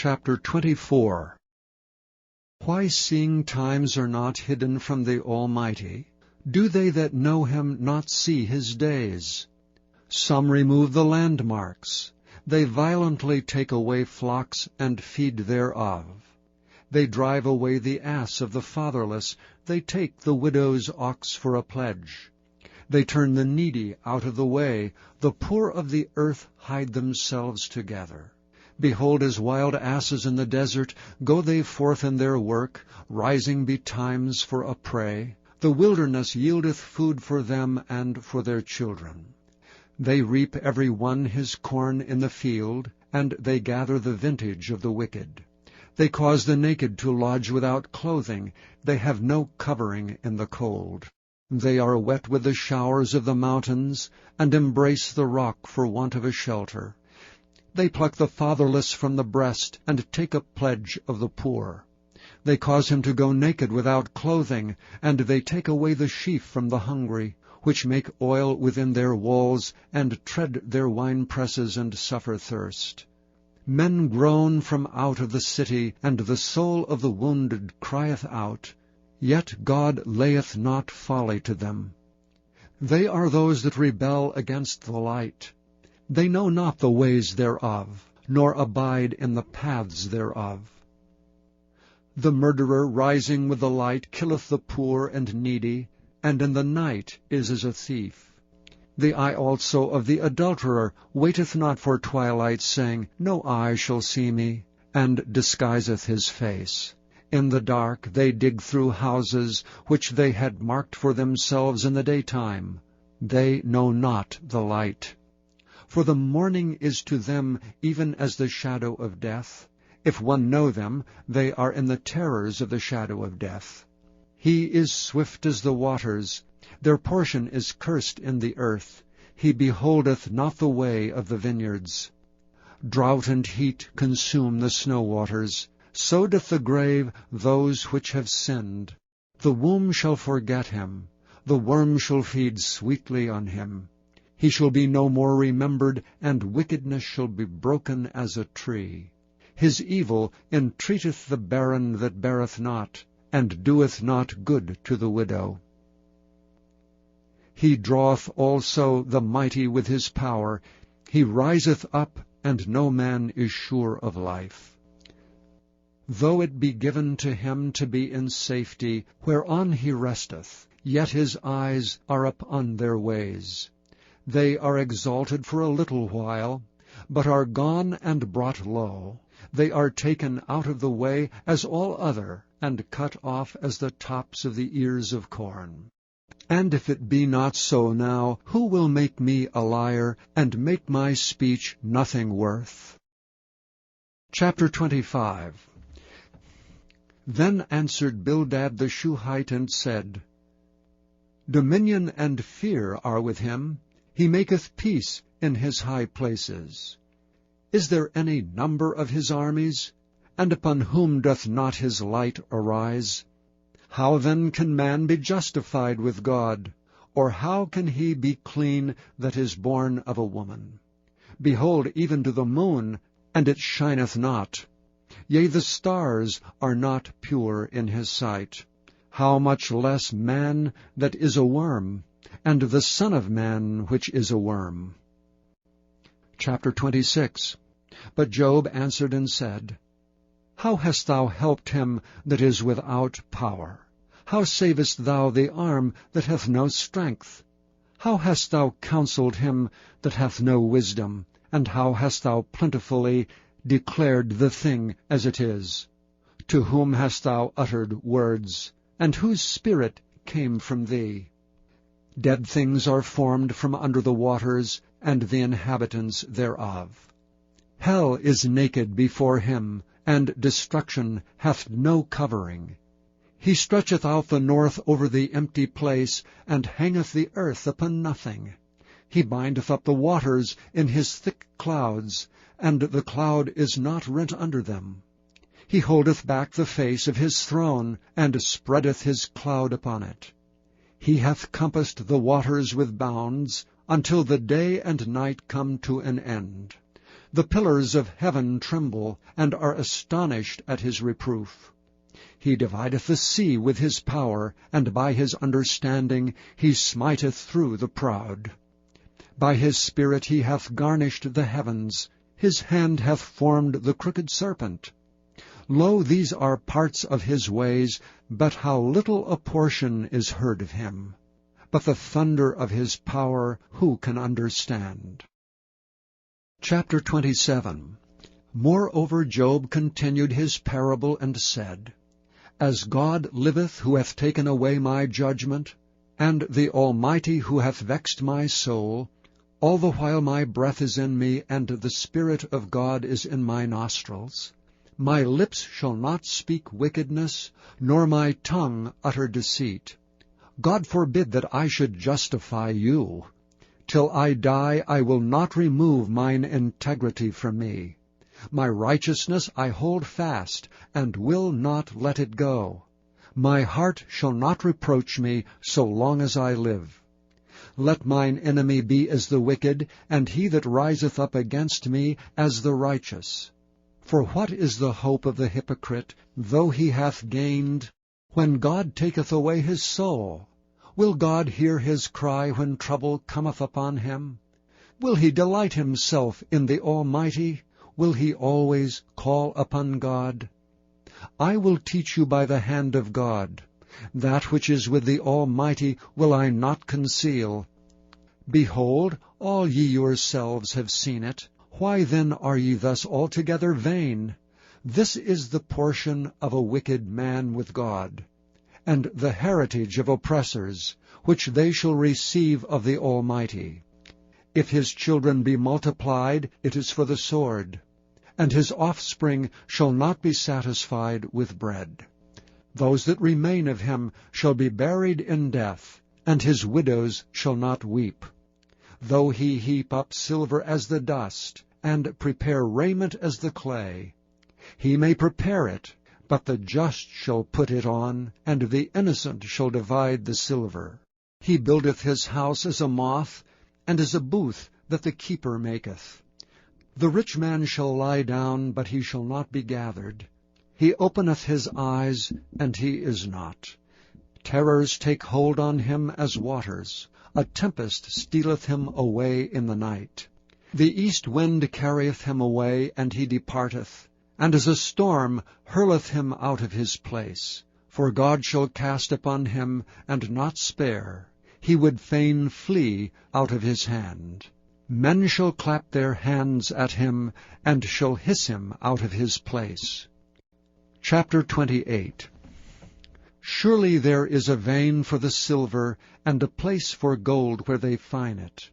Chapter 24. Why, seeing times are not hidden from the Almighty, do they that know him not see his days? Some remove the landmarks. They violently take away flocks and feed thereof. They drive away the ass of the fatherless. They take the widow's ox for a pledge. They turn the needy out of the way. The poor of the earth hide themselves together. Behold, as wild asses in the desert, go they forth in their work, rising betimes for a prey. The wilderness yieldeth food for them and for their children. They reap every one his corn in the field, and they gather the vintage of the wicked. They cause the naked to lodge without clothing. They have no covering in the cold. They are wet with the showers of the mountains, and embrace the rock for want of a shelter. They pluck the fatherless from the breast, and take a pledge of the poor. They cause him to go naked without clothing, and they take away the sheaf from the hungry, which make oil within their walls, and tread their winepresses, and suffer thirst. Men groan from out of the city, and the soul of the wounded crieth out, yet God layeth not folly to them. They are those that rebel against the light. They know not the ways thereof, nor abide in the paths thereof. The murderer rising with the light killeth the poor and needy, and in the night is as a thief. The eye also of the adulterer waiteth not for twilight, saying, No eye shall see me, and disguiseth his face. In the dark they dig through houses, which they had marked for themselves in the daytime. They know not the light. For the morning is to them even as the shadow of death. If one know them, they are in the terrors of the shadow of death. He is swift as the waters. Their portion is cursed in the earth. He beholdeth not the way of the vineyards. Drought and heat consume the snow waters. So doth the grave those which have sinned. The womb shall forget him. The worm shall feed sweetly on him. He shall be no more remembered, and wickedness shall be broken as a tree. His evil entreateth the barren that beareth not, and doeth not good to the widow. He draweth also the mighty with his power. He riseth up, and no man is sure of life. Though it be given to him to be in safety, whereon he resteth, yet his eyes are upon their ways. They are exalted for a little while, but are gone and brought low. They are taken out of the way as all other, and cut off as the tops of the ears of corn. And if it be not so now, who will make me a liar, and make my speech nothing worth? Chapter 25. Then answered Bildad the Shuhite, and said, Dominion and fear are with him. He maketh peace in his high places. Is there any number of his armies? And upon whom doth not his light arise? How then can man be justified with God? Or how can he be clean that is born of a woman? Behold, even to the moon, and it shineth not. Yea, the stars are not pure in his sight. How much less man that is a worm, and the Son of Man which is a worm. Chapter 26. But Job answered and said, How hast thou helped him that is without power? How savest thou the arm that hath no strength? How hast thou counselled him that hath no wisdom? And how hast thou plentifully declared the thing as it is? To whom hast thou uttered words? And whose spirit came from thee? Dead things are formed from under the waters, and the inhabitants thereof. Hell is naked before him, and destruction hath no covering. He stretcheth out the north over the empty place, and hangeth the earth upon nothing. He bindeth up the waters in his thick clouds, and the cloud is not rent under them. He holdeth back the face of his throne, and spreadeth his cloud upon it. He hath compassed the waters with bounds, until the day and night come to an end. The pillars of heaven tremble, and are astonished at his reproof. He divideth the sea with his power, and by his understanding he smiteth through the proud. By his spirit he hath garnished the heavens, his hand hath formed the crooked serpent. Lo, these are parts of his ways, but how little a portion is heard of him. But the thunder of his power who can understand? Chapter 27. Moreover Job continued his parable, and said, As God liveth, who hath taken away my judgment, and the Almighty who hath vexed my soul, all the while my breath is in me, and the Spirit of God is in my nostrils, my lips shall not speak wickedness, nor my tongue utter deceit. God forbid that I should justify you. Till I die I will not remove mine integrity from me. My righteousness I hold fast, and will not let it go. My heart shall not reproach me so long as I live. Let mine enemy be as the wicked, and he that riseth up against me as the righteous. For what is the hope of the hypocrite, though he hath gained, when God taketh away his soul? Will God hear his cry when trouble cometh upon him? Will he delight himself in the Almighty? Will he always call upon God? I will teach you by the hand of God. That which is with the Almighty will I not conceal. Behold, all ye yourselves have seen it. Why then are ye thus altogether vain? This is the portion of a wicked man with God, and the heritage of oppressors, which they shall receive of the Almighty. If his children be multiplied, it is for the sword, and his offspring shall not be satisfied with bread. Those that remain of him shall be buried in death, and his widows shall not weep. Though he heap up silver as the dust, and prepare raiment as the clay, he may prepare it, but the just shall put it on, and the innocent shall divide the silver. He buildeth his house as a moth, and as a booth that the keeper maketh. The rich man shall lie down, but he shall not be gathered. He openeth his eyes, and he is not. Terrors take hold on him as waters. A tempest stealeth him away in the night. The east wind carrieth him away, and he departeth, and as a storm hurleth him out of his place. For God shall cast upon him, and not spare. He would fain flee out of his hand. Men shall clap their hands at him, and shall hiss him out of his place. Chapter 28. Surely there is a vein for the silver, and a place for gold where they fine it.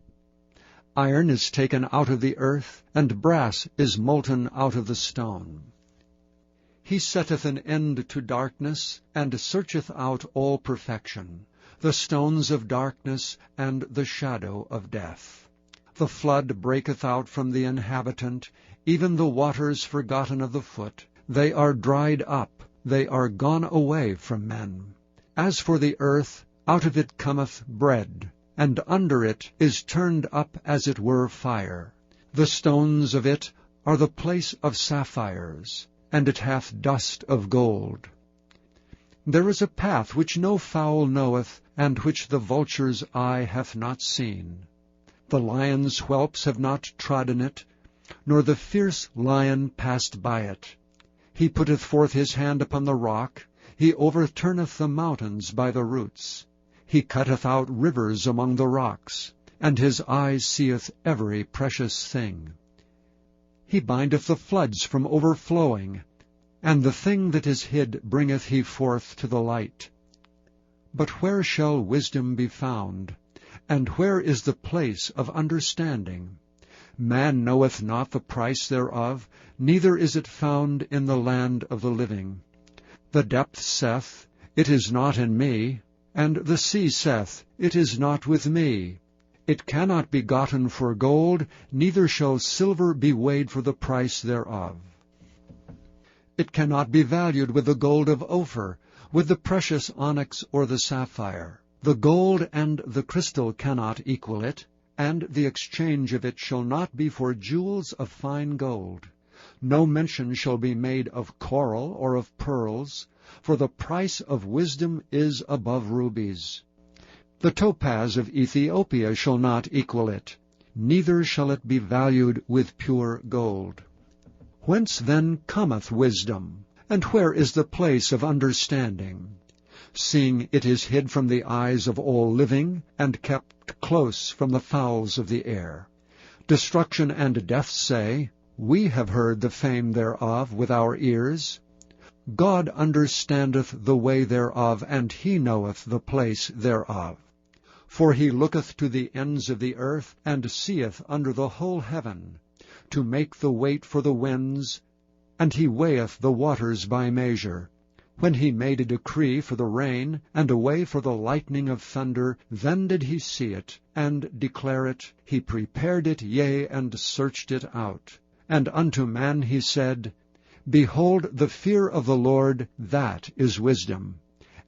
Iron is taken out of the earth, and brass is molten out of the stone. He setteth an end to darkness, and searcheth out all perfection, the stones of darkness and the shadow of death. The flood breaketh out from the inhabitant, even the waters forgotten of the foot. They are dried up, they are gone away from men. As for the earth, out of it cometh bread, and under it is turned up as it were fire. The stones of it are the place of sapphires, and it hath dust of gold. There is a path which no fowl knoweth, and which the vulture's eye hath not seen. The lion's whelps have not trodden it, nor the fierce lion passed by it. He putteth forth his hand upon the rock, he overturneth the mountains by the roots. He cutteth out rivers among the rocks, and his eye seeth every precious thing. He bindeth the floods from overflowing, and the thing that is hid bringeth he forth to the light. But where shall wisdom be found? And where is the place of understanding? Man knoweth not the price thereof, neither is it found in the land of the living. The depth saith, It is not in me, and the sea saith, It is not with me. It cannot be gotten for gold, neither shall silver be weighed for the price thereof. It cannot be valued with the gold of Ophir, with the precious onyx or the sapphire. The gold and the crystal cannot equal it, and the exchange of it shall not be for jewels of fine gold. No mention shall be made of coral or of pearls, for the price of wisdom is above rubies. The topaz of Ethiopia shall not equal it, neither shall it be valued with pure gold. Whence then cometh wisdom? And where is the place of understanding? Seeing it is hid from the eyes of all living, and kept close from the fowls of the air. Destruction and death say, We have heard the fame thereof with our ears. God understandeth the way thereof, and he knoweth the place thereof. For he looketh to the ends of the earth, and seeth under the whole heaven, to make the weight for the winds, and he weigheth the waters by measure. When he made a decree for the rain, and a way for the lightning of thunder, then did he see it, and declare it. He prepared it, yea, and searched it out. And unto man he said, Behold, the fear of the Lord, that is wisdom,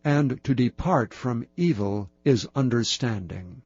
and to depart from evil is understanding.